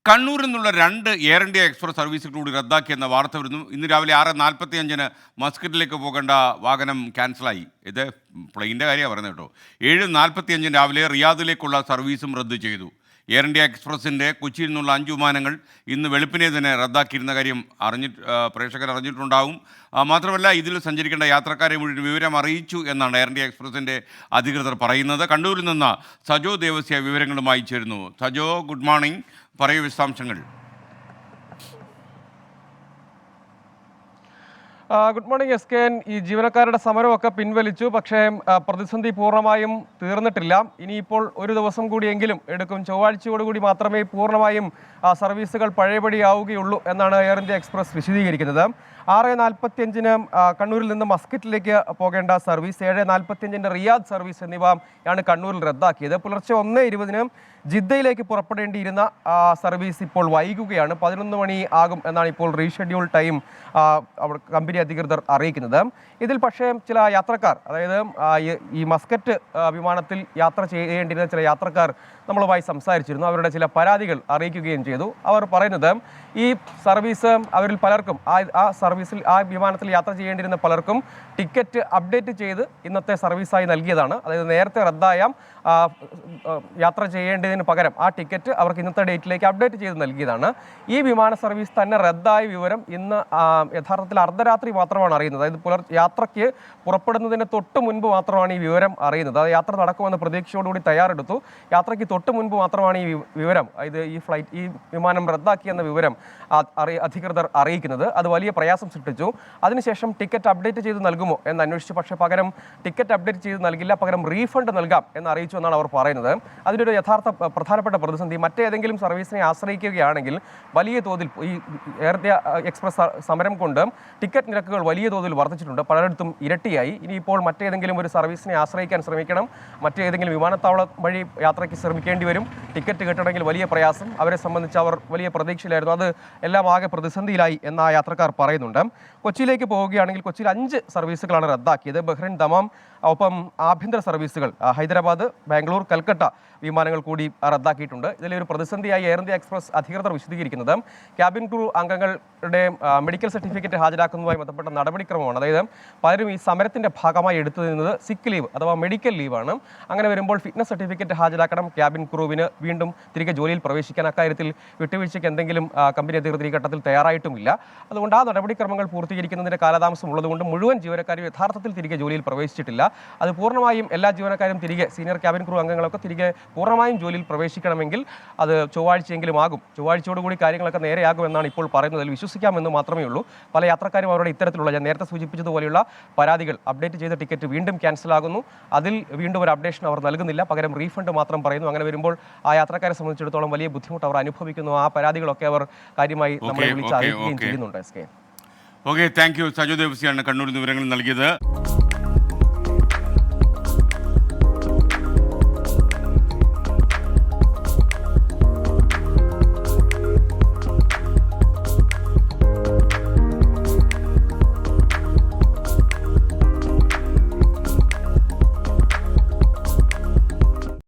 കണ്ണൂരിൽ നിന്നുള്ള 2 air India express സർവീസുകൾ കൂടി റദ്ദാക്കിയെന്ന വാർത്ത വരുന്നു. ഇന്ന് രാവിലെ 6:45 മസ്കറ്റിലേക്ക് പോകേണ്ട വാഹനം ക്യാൻസലായി. ഇത് പ്ലെയിൻ്റെ കാര്യമാണ് പറയുന്നത് കേട്ടോ. 7:45 രാവിലെ റിയാദിലേക്കുള്ള സർവീസും റദ്ദ് ചെയ്തു. എയർ ഇന്ത്യ എക്സ്പ്രസിൻ്റെ കൊച്ചിയിൽ നിന്നുള്ള 5 വിമാനങ്ങൾ ഇന്ന് വെളുപ്പിനെ തന്നെ റദ്ദാക്കിയിരുന്ന കാര്യം പ്രേക്ഷകർ അറിഞ്ഞിട്ടുണ്ടാവും. മാത്രമല്ല, ഇതിൽ സഞ്ചരിക്കേണ്ട യാത്രക്കാരെ മുഴുവൻ വിവരം അറിയിച്ചു എന്നാണ് എയർ ഇന്ത്യ എക്സ്പ്രസിൻ്റെ അധികൃതർ പറയുന്നത്. കണ്ണൂരിൽ നിന്ന് സജോ ദേവസ്യ വിവരങ്ങളുമായി ചേരുന്നു. Sajo, good morning. പറയൂ വിശദാംശങ്ങൾ. Good morning S. ഈ ജീവനക്കാരുടെ സമരമൊക്കെ പിൻവലിച്ചു. പക്ഷേ പ്രതിസന്ധി പൂർണ്ണമായും തീർന്നിട്ടില്ല. ഇനിയിപ്പോൾ ഒരു ദിവസം കൂടിയെങ്കിലും എടുക്കും. ചൊവ്വാഴ്ചയോടുകൂടി മാത്രമേ പൂർണ്ണമായും സർവീസുകൾ പഴയപടിയാവുകയുള്ളൂ എന്നാണ് എയർ ഇന്ത്യ എക്സ്പ്രസ് വിശദീകരിക്കുന്നത്. 6:45 കണ്ണൂരിൽ നിന്ന് മസ്കറ്റിലേക്ക് പോകേണ്ട സർവീസ്, 7:45 റിയാദ് സർവീസ് എന്നിവയാണ് കണ്ണൂരിൽ റദ്ദാക്കിയത്. പുലർച്ചെ 1:20 ജിദ്ദയിലേക്ക് പുറപ്പെടേണ്ടിയിരുന്ന സർവീസ് ഇപ്പോൾ വൈകുകയാണ്. 11 മണി ആകും എന്നാണ് ഇപ്പോൾ റീഷെഡ്യൂൾ ടൈം കമ്പനി അധികൃതർ അറിയിക്കുന്നത്. ഇതിൽ പക്ഷേ ചില യാത്രക്കാർ, അതായത് ഈ മസ്കറ്റ് വിമാനത്തിൽ യാത്ര ചെയ്യേണ്ടിയിരുന്ന ചില യാത്രക്കാർ നമ്മളുമായി സംസാരിച്ചിരുന്നു. അവരുടെ ചില പരാതികൾ അറിയിക്കുകയും ചെയ്തു. അവർ പറയുന്നത് ഈ സർവീസ് അവരിൽ പലർക്കും ആ വിമാനത്തിൽ യാത്ര ചെയ്യേണ്ടിയിരുന്ന പലർക്കും ടിക്കറ്റ് അപ്ഡേറ്റ് ചെയ്ത് ഇന്നത്തെ സർവീസായി നൽകിയതാണ്. അതായത് നേരത്തെ റദ്ദായ യാത്ര ചെയ്യേണ്ടതിന് പകരം ആ ടിക്കറ്റ് അവർക്ക് ഇന്നത്തെ ഡേറ്റിലേക്ക് അപ്ഡേറ്റ് ചെയ്ത് നൽകിയതാണ്. ഈ വിമാന സർവീസ് തന്നെ റദ്ദായ വിവരം ഇന്ന് യഥാർത്ഥത്തിൽ അർദ്ധരാത്രി മാത്രമാണ് അറിയുന്നത്. അതായത് യാത്രയ്ക്ക് പുറപ്പെടുന്നതിന് തൊട്ട് മുൻപ് മാത്രമാണ് ഈ വിവരം അറിയുന്നത്. അത് യാത്ര നടക്കുമെന്ന പ്രതീക്ഷയോടുകൂടി തയ്യാറെടുത്തു. യാത്രയ്ക്ക് തൊട്ട് മുൻപ് മാത്രമാണ് ഈ വിവരം, ഇത് ഈ വിമാനം റദ്ദാക്കിയെന്ന വിവരം അധികൃതർ അറിയിക്കുന്നത്. അത് വലിയ പ്രയാസം സൃഷ്ടിച്ചു. അതിനുശേഷം ടിക്കറ്റ് അപ്ഡേറ്റ് ചെയ്ത് നൽകുമോ എന്ന് അന്വേഷിച്ചു. പക്ഷേ പകരം ടിക്കറ്റ് അപ്ഡേറ്റ് ചെയ്ത് നൽകില്ല, പകരം റീഫണ്ട് നൽകാം എന്ന് അറിയിച്ചു എന്നാണ് അവർ പറയുന്നത്. അതിനൊരു യഥാർത്ഥ പ്രധാനപ്പെട്ട പ്രതിസന്ധി, മറ്റേതെങ്കിലും സർവീസിനെ ആശ്രയിക്കുകയാണെങ്കിൽ വലിയ തോതിൽ ഈ എയർ ഇന്ത്യ എക്സ്പ്രസ് സമരം കൊണ്ട് ടിക്കറ്റ് നിരക്കുകൾ വലിയ തോതിൽ വർദ്ധിച്ചിട്ടുണ്ട്. പലയിടത്തും ഇരട്ടിയായി. ഇനിയിപ്പോൾ മറ്റേതെങ്കിലും ഒരു സർവീസിനെ ആശ്രയിക്കാൻ ശ്രമിക്കണം. മറ്റേതെങ്കിലും വിമാനത്താവളം വഴി യാത്രയ്ക്ക് ശ്രമിക്കേണ്ടി വരും. ടിക്കറ്റ് കിട്ടണമെങ്കിൽ വലിയ പ്രയാസം. അവരെ സംബന്ധിച്ച് അവർ വലിയ പ്രതീക്ഷയിലായിരുന്നു. അത് എല്ലാം ആകെ പ്രതിസന്ധിയിലായി എന്ന് ആ യാത്രക്കാർ പറയുന്നുണ്ട്. കൊച്ചിയിലേക്ക് പോവുകയാണെങ്കിൽ കൊച്ചിയിൽ 5 സർവീസുകളാണ് റദ്ദാക്കിയത്. ബഹ്റൈൻ, ദമാം, ഒപ്പം ആഭ്യന്തര സർവീസുകൾ ഹൈദരാബാദ്, ബാംഗ്ലൂർ, കൽക്കട്ട വിമാനങ്ങൾ കൂടി റദ്ദാക്കിയിട്ടുണ്ട്. ഇതിലൊരു പ്രതിസന്ധിയായി എയർ ഇന്ത്യ എക്സ്പ്രസ് അധികൃതർ വിശദീകരിക്കുന്നത് ക്യാബിൻ ക്രൂ അംഗങ്ങളുടെ മെഡിക്കൽ സർട്ടിഫിക്കറ്റ് ഹാജരാക്കുന്നതുമായി ബന്ധപ്പെട്ട നടപടിക്രമമാണ്. അതായത് പലരും ഈ സമരത്തിൻ്റെ ഭാഗമായി എടുത്തു നിന്നത് സിക്ക് ലീവ് അഥവാ മെഡിക്കൽ ലീവാണ്. അങ്ങനെ വരുമ്പോൾ ഫിറ്റ്നസ് സർട്ടിഫിക്കറ്റ് ഹാജരാക്കണം ക്യാബിൻ ക്രൂവിന് വീണ്ടും തിരികെ ജോലിയിൽ പ്രവേശിക്കാൻ. അക്കാര്യത്തിൽ വിട്ടുവീഴ്ചയ്ക്ക് എന്തെങ്കിലും കമ്പനി അധികൃതർ ഈ ഘട്ടത്തിൽ തയ്യാറായിട്ടുമില്ല. അതുകൊണ്ട് ആ നടപടിക്രമങ്ങൾ പൂർത്തീകരിക്കുന്നതിൻ്റെ കാലതാമസം ഉള്ളതുകൊണ്ട് മുഴുവൻ ജീവനക്കാരും യഥാർത്ഥത്തിൽ തിരികെ ജോലിയിൽ പ്രവേശിച്ചിട്ടില്ല. അത് പൂർണ്ണമായും എല്ലാ ജീവനക്കാരും തിരികെ, സീനിയർ ക്യാബിൻ ക്രൂ അംഗങ്ങളൊക്കെ തിരികെ പൂർണ്ണമായും ജോലിയിൽ പ്രവേശിക്കണമെങ്കിൽ അത് ചൊവ്വാഴ്ചയെങ്കിലും ആകും. ചൊവ്വാഴ്ചയോടുകൂടി കാര്യങ്ങളൊക്കെ നേരെയാകുമെന്നാണ് ഇപ്പോൾ പറയുന്നത്. അതിൽ വിശ്വസിക്കാമെന്ന് മാത്രമേ ഉള്ളൂ. പല യാത്രക്കാരും അവരുടെ ഇത്തരത്തിലുള്ള, ഞാൻ നേരത്തെ സൂചിപ്പിച്ചതുപോലെയുള്ള പരാതികൾ, അപ്ഡേറ്റ് ചെയ്ത ടിക്കറ്റ് വീണ്ടും ക്യാൻസൽ ആകുന്നു, അതിൽ വീണ്ടും ഒരു അപ്ഡേഷൻ അവർ നൽകുന്നില്ല, പകരം റീഫണ്ട് മാത്രം പറയുന്നു. അങ്ങനെ വരുമ്പോൾ ആ യാത്രക്കാരെ സംബന്ധിച്ചിടത്തോളം വലിയ ബുദ്ധിമുട്ട് അവർ അനുഭവിക്കുന്നു. ആ പരാതികളൊക്കെ അവർ കാര്യമായി നമ്മളെ വിളിച്ച് അറിയിക്കുകയും ചെയ്യുന്നുണ്ട്. Okay, thank you. സജോ ദേവസ്യാണ് കണ്ണൂരിൽ വിവരങ്ങൾ നൽകിയത്.